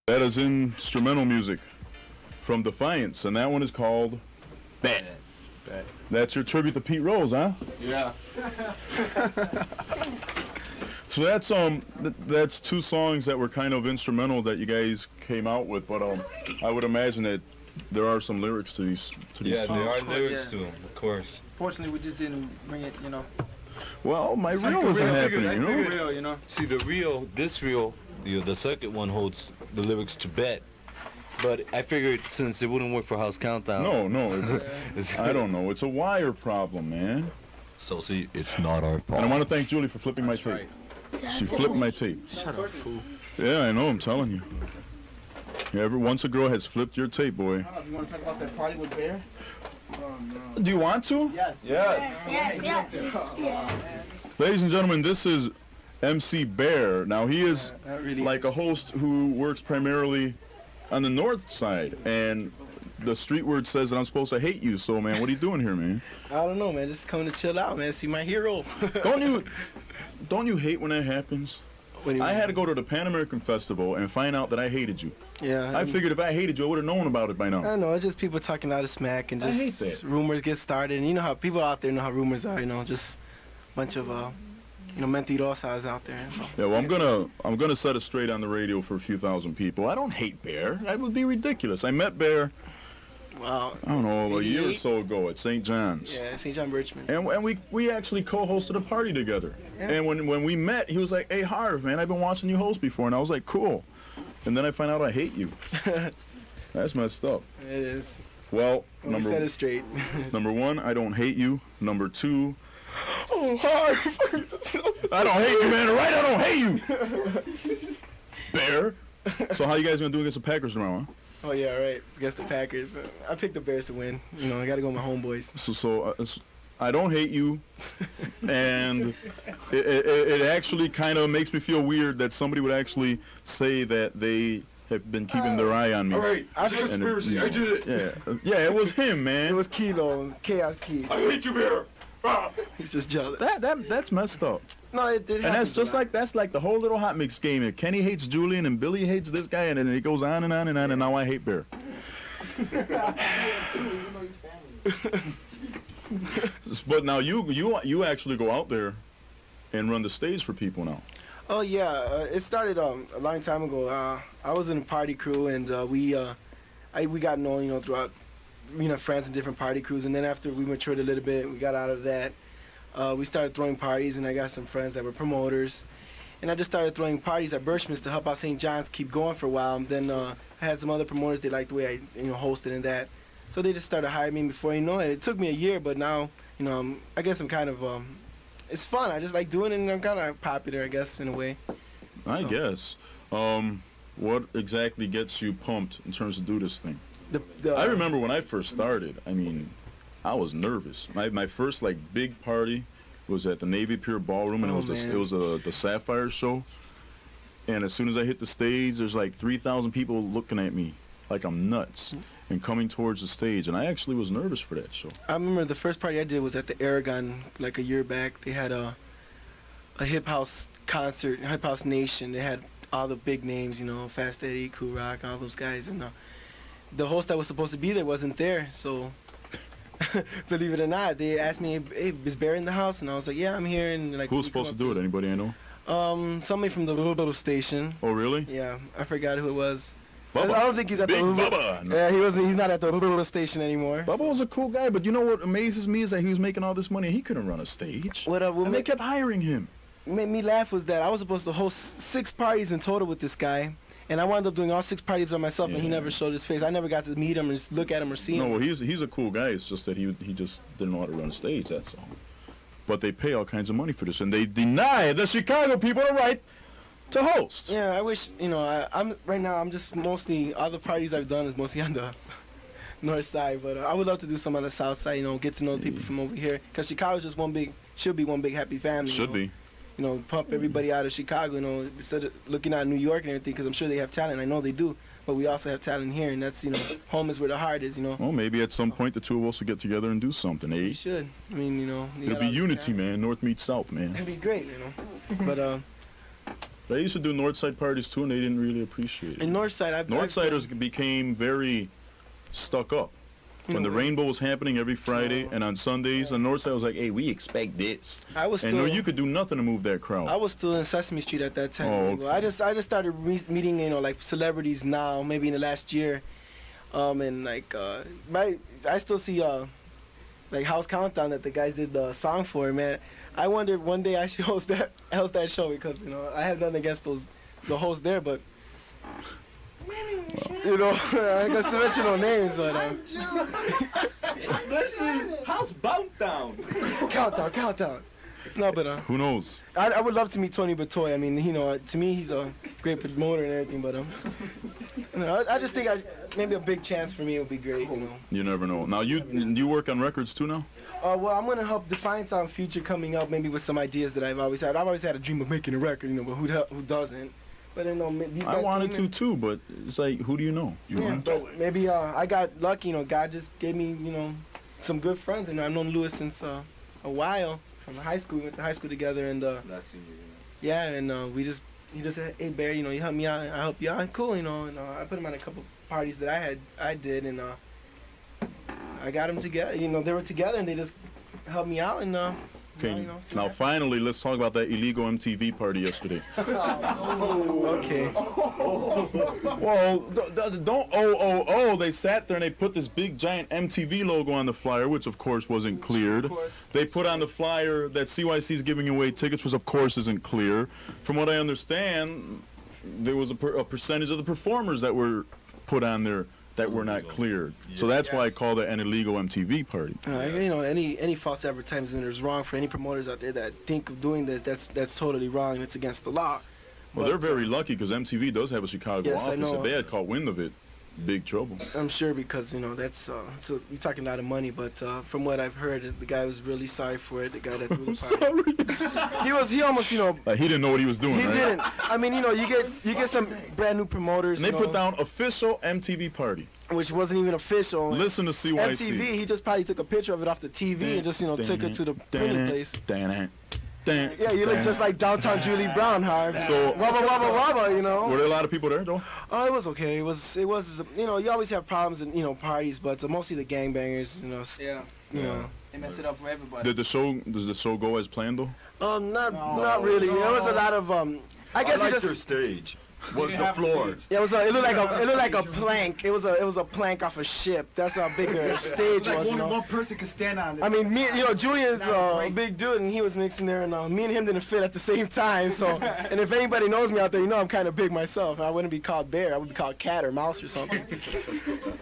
That is instrumental music from Defiance, and that one is called Bet. That's your tribute to Pete Rose, huh? Yeah. So that's two songs that were kind of instrumental that you guys came out with, but I would imagine that there are some lyrics to these songs. Yeah, there are lyrics to them, of course. Fortunately, we just didn't bring it, Well, my reel wasn't happening, you know? See, this reel, the second one holds the lyrics to Bet. But I figured since it wouldn't work for House Countdown. No, I don't know. It's a wire problem, man. So see, it's not our fault. And I want to thank Julie for flipping my tape. Right. She flipped my tape. Shut up, fool. Yeah, I know, I'm telling you. Yeah, once a girl has flipped your tape, boy. You want to talk about that party with Bear? Oh, no. Do you want to? Yes. Yes. Ladies and gentlemen, this is MC Bear. Now, he is like a host who works primarily on the north side, and the street word says that I'm supposed to hate you. So, man, what are you doing here, man? I don't know, man. Just coming to chill out, man. See my hero. Don't you hate when that happens? I had to go to the Pan American Festival and find out that I hated you. Yeah. I figured if I hated you, I would have known about it by now. I know. It's just people talking out of smack and just I hate that. Rumors get started. And you know how people out there know how rumors are. Just a bunch of mentirosas out there. So. Yeah, well, I'm gonna set it straight on the radio for a few thousand people. I don't hate Bear. That would be ridiculous. I met Bear. Wow. I don't know, a year or so ago at St. John's. Yeah, St. John Birchman. And we actually co-hosted a party together. Yeah. And when we met, he was like, "Hey, Harv, man, I've been watching you host before," and I was like, "Cool." And then I find out I hate you. That's messed up. It is. Well, we set it straight. Number one, I don't hate you. Number two, oh, Harv, I don't hate you, man. Right? I don't hate you. Bear. So how you guys gonna do against the Packers tomorrow, huh? Oh yeah, right. Against the Packers, I picked the Bears to win. I got to go with my homeboys. So I don't hate you, and it actually kind of makes me feel weird that somebody would actually say that they have been keeping their eye on me. All right, I conspiracy. I did it. Yeah, it was him, man. It was Kilo, Chaos Key. I hate you, Bear. He's just jealous. That's messed up. No, it did. And that's like the whole little hot mix game. Here. Kenny hates Julian and Billy hates this guy, and then it goes on and on and on. And now I hate Bear. But now you actually go out there and run the stage for people now. Oh yeah, it started a long time ago. I was in a party crew, and we got known throughout friends in different party crews, and then after we matured a little bit, we got out of that. We started throwing parties, and I got some friends that were promoters, and I just started throwing parties at Birchman's to help out St. John's keep going for a while. And then I had some other promoters, they liked the way I hosted and that, so they just started hiring me. Before you know it, it took me a year, but now I guess I'm kind of it's fun. I just like doing it, and I'm kind of popular, I guess, in a way. I guess. What exactly gets you pumped in terms of do this thing? I remember when I first started, I mean, I was nervous. My first big party was at the Navy Pier Ballroom, and it was the Sapphire show. And as soon as I hit the stage, there's 3,000 people looking at me like I'm nuts and coming towards the stage. And I actually was nervous for that show. I remember the first party I did was at the Aragon a year back. They had a hip house concert, Hip House Nation. They had all the big names, Fast Eddie, Cool Rock, all those guys, and the host that was supposed to be there wasn't there, so believe it or not, they asked me, "Hey, is Bear in the house?" And I was like, "Yeah, I'm here." And who was supposed to do it? Anybody I know? Somebody from the little station. Oh, really? Yeah, I forgot who it was. Bubba. I don't think he's at Big the Bubba. Yeah, he's not at the little station anymore. Bubba was a cool guy, but you know what amazes me is that he was making all this money. He couldn't run a stage. And they kept hiring him. What made me laugh was that I was supposed to host 6 parties in total with this guy. And I wound up doing all 6 parties by myself, and he never showed his face. I never got to meet him or just look at him or see him. No, well, he's a cool guy. It's just that he just didn't know how to run a stage, that's all. But they pay all kinds of money for this, and they deny the Chicago people the right to host. Yeah, I wish, I'm right now, I'm just mostly, all the parties I've done is mostly on the north side. But I would love to do some on the south side, get to know the people from over here. Because Chicago's just should be one big happy family. Should be. Pump everybody out of Chicago, instead of looking at New York and everything, because I'm sure they have talent. I know they do, but we also have talent here, and that's, home is where the heart is, Well, maybe at some point the two of us will get together and do something, eh? We should. I mean, it'll be unity, man. North meets South, man. It'd be great, But, But I used to do Northside parties too, and they didn't really appreciate it. In Northside, Northsiders became very stuck up. When the rainbow was happening every Friday and on Sundays, on Northside was like, hey, we expect this. And no, you could do nothing to move that crowd. I was still in Sesame Street at that time. Oh, okay. I just started meeting, you know, like celebrities now, maybe in the last year. And like, I still see, like House Countdown that the guys did the song for, man. I wonder one day I should host that show because, you know, I have nothing against the hosts there, but you know, I guess to mention no names, but This is House Countdown. Countdown. No, but who knows? I would love to meet Tony Batoy. I mean, you know, to me he's a great promoter and everything, but you know, I just think maybe a big chance for me would be great. You know. You never know. Now you work on records too now? Well, I'm gonna help Defiance on Future coming up, maybe with some ideas that I've always had. I've always had a dream of making a record, you know, but who doesn't? But you know, these guys I wanted to too, but it's like, who do you know? But maybe I got lucky, you know. God just gave me, you know, some good friends, and I've known Louis since a while from high school. We went to high school together, and yeah, and he just said, hey Bear, you know, you help me out, I help you out, cool, you know, and I put him on a couple parties that I did, and I got them together, you know, they were together, and they just helped me out, and okay. you know, Now finally, let's talk about that illegal MTV party yesterday. Okay. Well, don't they sat there and they put this big giant MTV logo on the flyer, which of course wasn't cleared. They put on the flyer that CYC is giving away tickets, which of course isn't clear. From what I understand, there was a percentage of the performers that were put on there that were not cleared. So that's why I called it an illegal MTV party. You know, any false advertisement is wrong for any promoters out there that think of doing this. That's totally wrong. It's against the law. Well, they're very lucky because MTV does have a Chicago office. If they had caught wind of it, big trouble. I'm sure because, you know, that's you're talking a lot of money, but from what I've heard, the guy was really sorry for it. The guy that threw the party. He almost, you know. He didn't know what he was doing. He didn't. I mean, you know, you get some brand new promoters. And they put down official MTV party, which wasn't even official. Listen to CYC. MTV, he just probably took a picture of it off the TV and just, you know, took it to the printing place. Yeah, you look just like downtown Julie Brown, Harv. So wabba, you know. Were there a lot of people there, though? Oh, it was okay. It was. You know, you always have problems in, you know, parties, but mostly the gangbangers, you know. Yeah. You know. They mess it up for everybody. Does the show go as planned, though? Not really. There was a lot of I guess liked your stage. Was the floor? Yeah, it looked like a plank. It was a plank off a ship. That's how big their stage was. You know? One person could stand on it. I mean, you know, Julian's a big dude, and he was mixing there, and me and him didn't fit at the same time. So, and if anybody knows me out there, you know I'm kind of big myself. I wouldn't be called Bear. I would be called Cat or Mouse or something.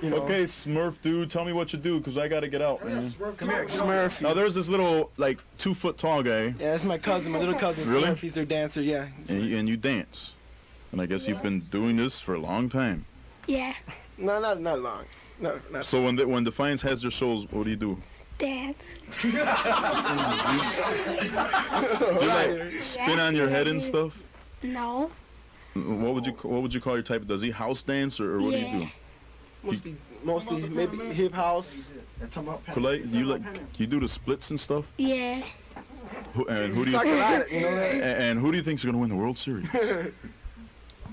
You know? Okay, Smurf dude, tell me what you do, cause I gotta get out, man. Come here, Smurf. Now there's this little, like, 2 foot tall guy. Yeah, that's my cousin, my little cousin. Really? Smurf. He's their dancer. Yeah. And you dance. And I guess you've been doing this for a long time. Yeah. No, not long. No, not. So when Defiance has their shows, what do you do? Dance. Do you like spin on your head and stuff? No. What would you call your type? Does he house dance or what do you do? Mostly maybe hip house. You do the splits and stuff? Yeah. And who do you think's gonna win the World Series?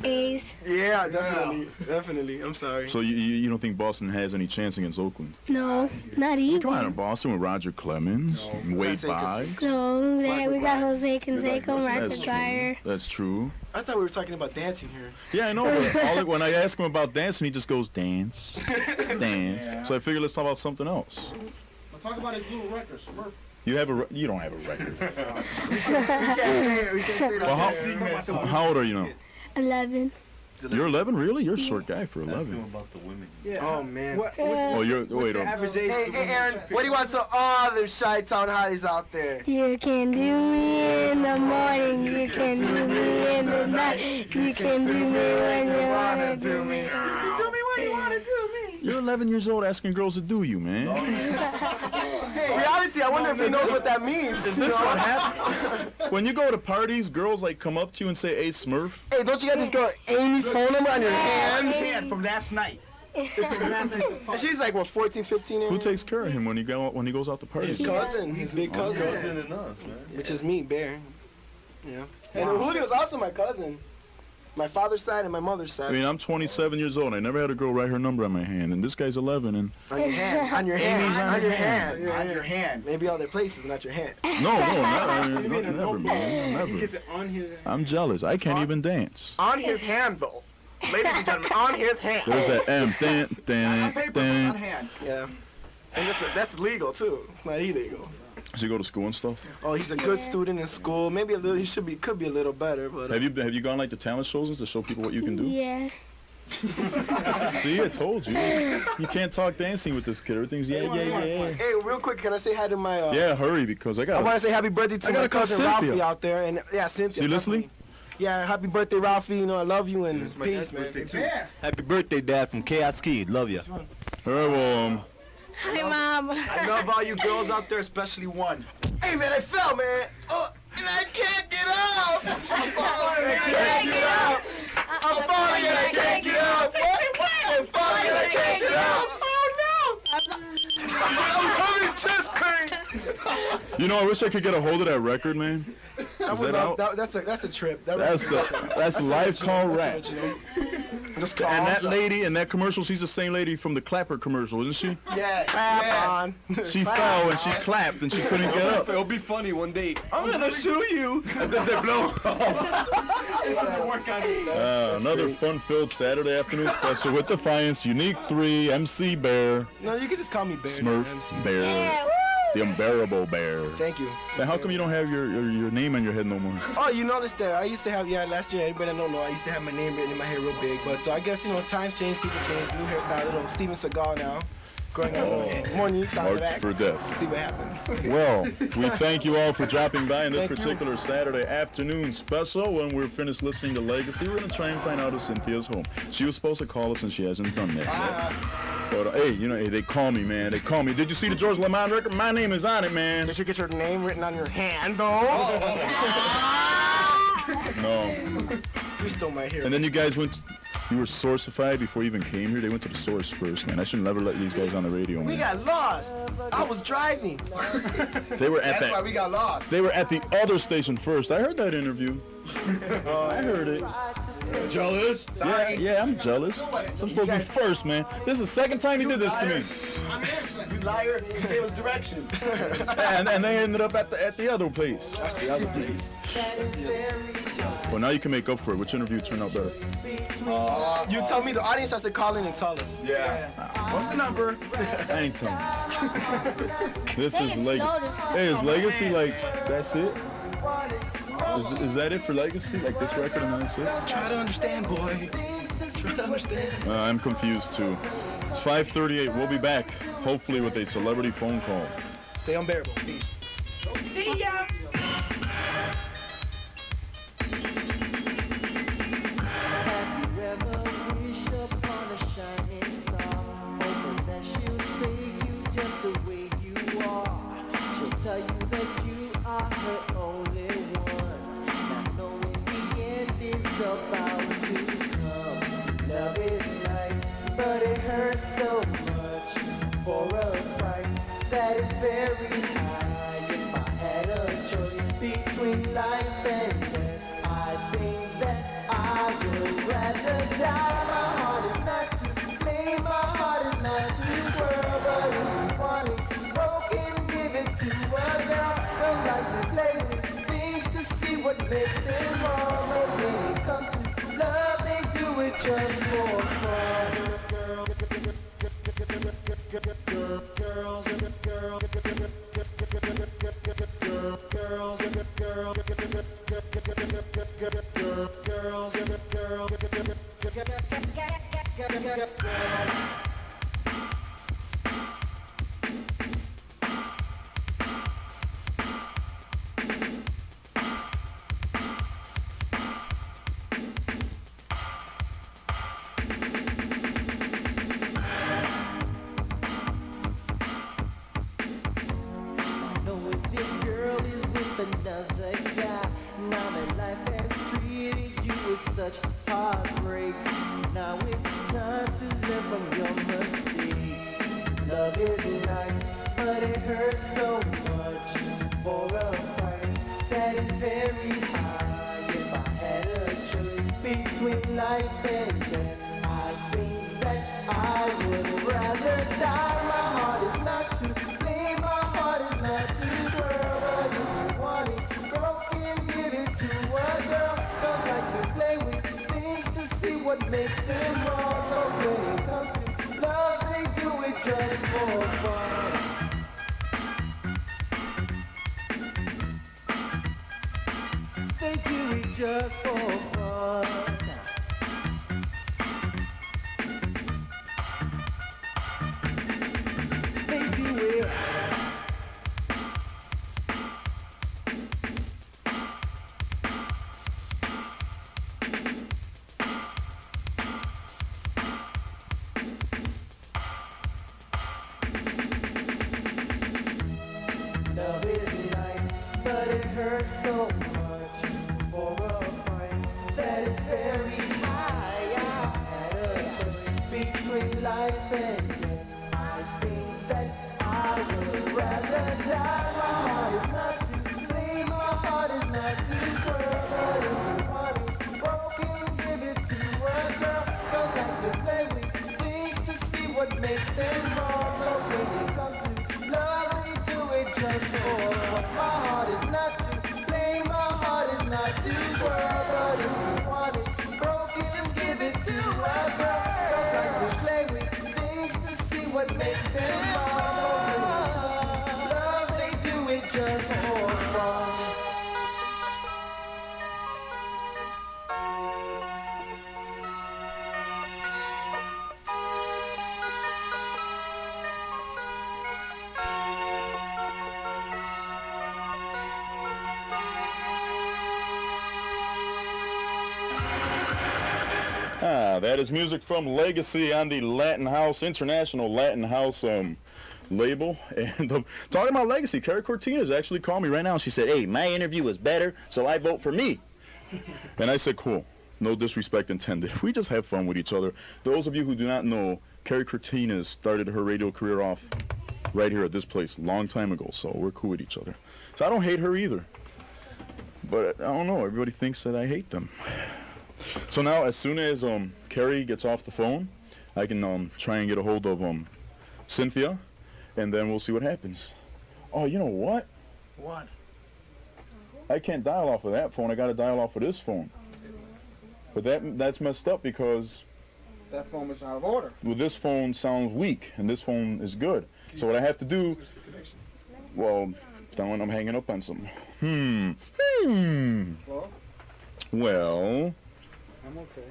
A's. Yeah, definitely. I'm sorry. So you don't think Boston has any chance against Oakland? No, not even. Come on, Boston with Roger Clemens, Wade Boggs. No, we got Jose Canseco, Mark McGuire. That's true. I thought we were talking about dancing here. Yeah, I know, but when I ask him about dancing, he just goes, dance, dance. Yeah. So I figured let's talk about something else. Let's talk about his new record, Smurf. You don't have a record. We can't say that. Well, how old are you now? 11. You're 11, really? You're a short guy for 11. Ask him about the women. Yeah. Oh man. Wait. Hey, Aaron, what do you want to all them Chi-Town hotties out there? You can do me in the morning. You can do me in the night. You can do me when you wanna do me. You can do me when you wanna do me. You're 11 years old asking girls to do you, man. Reality, I wonder if he knows what that means. Is this what happened? When you go to parties, girls like come up to you and say, "Hey, Smurf." Hey, don't you got this girl Amy's phone number on your hand? From last night. And she's like, what, 14, 15? Who takes care of him when he goes out to parties? His cousin, his big cousin. Cousin and us, man. Which is me, Bear. Yeah. And Julio's also my cousin. My father's side and my mother's side. I mean, I'm 27 years old. I never had a girl write her number on my hand, and this guy's 11. And on your hand. On your hand. On your hand. On your hand. Maybe other places, not your hand. No, never, man. Never. I'm jealous. I can't even dance. On his hand, though. Ladies and gentlemen, on his hand. There's that M. On paper, on hand. Yeah. And that's legal, too. It's not illegal. Does he go to school and stuff? Oh, he's a good student in school. Maybe a little. He could be a little better. But have you gone like to talent shows to show people what you can do? Yeah. See, I told you. You can't talk dancing with this kid. Everything's yeah. Hey, real quick, can I say hi to my? Yeah, hurry because I want to say happy birthday to my cousin Ralphie out there, and yeah, Cynthia. You listening? Yeah, happy birthday, Ralphie. You know I love you and peace, man. Yeah. Happy birthday, Dad, from Chaos Kid. Love you. All right, well. Hi, Mom. I love all you girls out there, especially one. Hey, man, I fell, man. Oh, and I can't get up. I'm falling and I can't get up. I'm falling and I can't get up. I'm falling and I can't get up. Oh, no. I'm having chest pain. You know, I wish I could get a hold of that record, man. Is that out? That's a trip. That's live call rap. And that lady in that commercial, she's the same lady from the Clapper commercial, isn't she? Yeah. Clap on. She fell and she clapped and she couldn't get up. It'll be funny one day. I'm gonna shoot you. And then they blow. Another fun-filled Saturday afternoon special with Defiance, Unique 3, MC Bear. No, you can just call me Bear. Smurf Bear. Yeah, The unbearable bear. Thank you. Now, how come you don't have your name on your head no more? Oh, you noticed that. I used to have, last year, everybody don't know, I used to have my name written in my hair real big. But I guess, times change, people change. New hairstyle, little Steven Seagal now. Growing up more than you thought March for death. See what happens. Well, we thank you all for dropping by in this particular Saturday afternoon special. When we're finished listening to Legacy, we're going to try and find out if Cynthia's home. She was supposed to call us and she hasn't done that yet. But, hey, they call me, man. They call me. Did you see the George Lamont record? My name is on it, man. Did you get your name written on your hand, though? No. You stole my hair. And then you guys you were sourcified before you even came here. They went to the source first, man. I should never let these guys on the radio, man. We got lost. I was driving. They were at That's why we got lost. They were at the other station first. I heard that interview. I heard it. Jealous? Yeah, I'm jealous. I'm supposed to be first, man. This is the second time you did this to me. I'm innocent. You liar. You gave us direction. and they ended up at the other place. That's the other place. Well, now you can make up for it. Which interview turned out better? You tell me. The audience has to call in and tell us. Yeah. What's the number? I ain't telling you. This is Legacy. Hey, is Legacy like, that's it? Is that it for Legacy? Like this record and that's it? Try to understand, boy. Try to understand. I'm confused too. 5:38. We'll be back, hopefully with a celebrity phone call. Stay unbearable. Peace. See ya. Tell you that you are her only one. Not knowing the end is about to come. Love is nice, but it hurts so much. For a price that is very high. If I had a choice between life and death, I think that I would rather die. My heart is not to blame, my heart is not to twirl, but if you want it broken, give it to a girl. Don't like to play with things to see what makes them wrong. But when it comes to love, they do it just for fun. Another guy. Now that life has treated you with such heartbreaks, now it's time to learn from your mistakes. Love is nice, but it hurts so much. For a price that is very high. life and death. I think that I would rather die. My heart is not to blame, my heart is not to twirl. But if you want it broken, give it to a girl. Don't like to play with things to see what makes them wrong. But when it comes to love, they do it just for fun. They do it just for fun. They do it. Love is nice, but it hurts so much for a price that is very high. I had a choice between life and death. I think that I would rather die. My heart is not to blame, my heart is not to twirl. But if you want it broken, give it to a girl. Don't like to play with things to see what makes them wrong. But when it comes to love, they do it just for fun. My heart is not to blame, my heart is not to twirl. But if you want it broken, just give it to a girl. Don't like to play with things to see what makes them wrong. But when it comes to love, they do it just for fun. That is music from Legacy on the Latin House, International Latin House label. And talking about Legacy, Carrie Cortina's actually called me right now. She said, hey, my interview was better, so I vote for me. And I said, cool. No disrespect intended. We just have fun with each other. Those of you who do not know, Carrie Cortina started her radio career off right here at this place a long time ago, so we're cool with each other. So I don't hate her either. But I don't know, everybody thinks that I hate them. So now, as soon as Carrie gets off the phone, I can try and get a hold of Cynthia, and then we'll see what happens. Oh, you know what? What? I can't dial off of that phone. I got to dial off of this phone. But that's messed up because That phone is out of order. well, this phone sounds weak, and this phone is good. So what I have to do, well, then I'm hanging up on something. Well, I'm okay.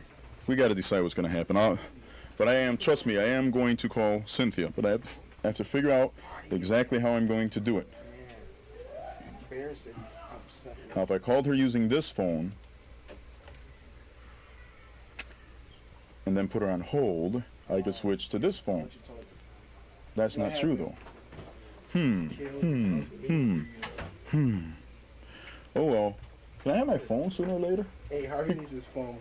we got to decide what's going to happen. But trust me, I am going to call Cynthia, but I have to figure out exactly how I'm going to do it. Embarrassing. Upset. Now, if I called her using this phone, and then put her on hold, I could switch to this phone. That's not true, though. Oh, well. Can I have my phone sooner or later? Hey, Harvey needs his phone.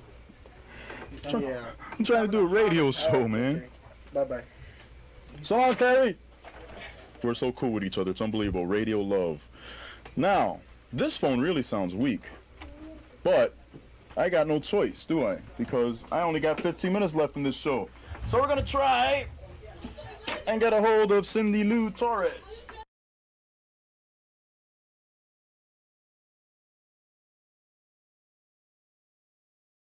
I'm trying to do a radio show, man. Okay. Bye-bye. So long, Carrie. We're so cool with each other. It's unbelievable. Radio love. Now, this phone really sounds weak. But I got no choice, do I? Because I only got 15 minutes left in this show. So we're going to try and get a hold of Cindy Lou Torres.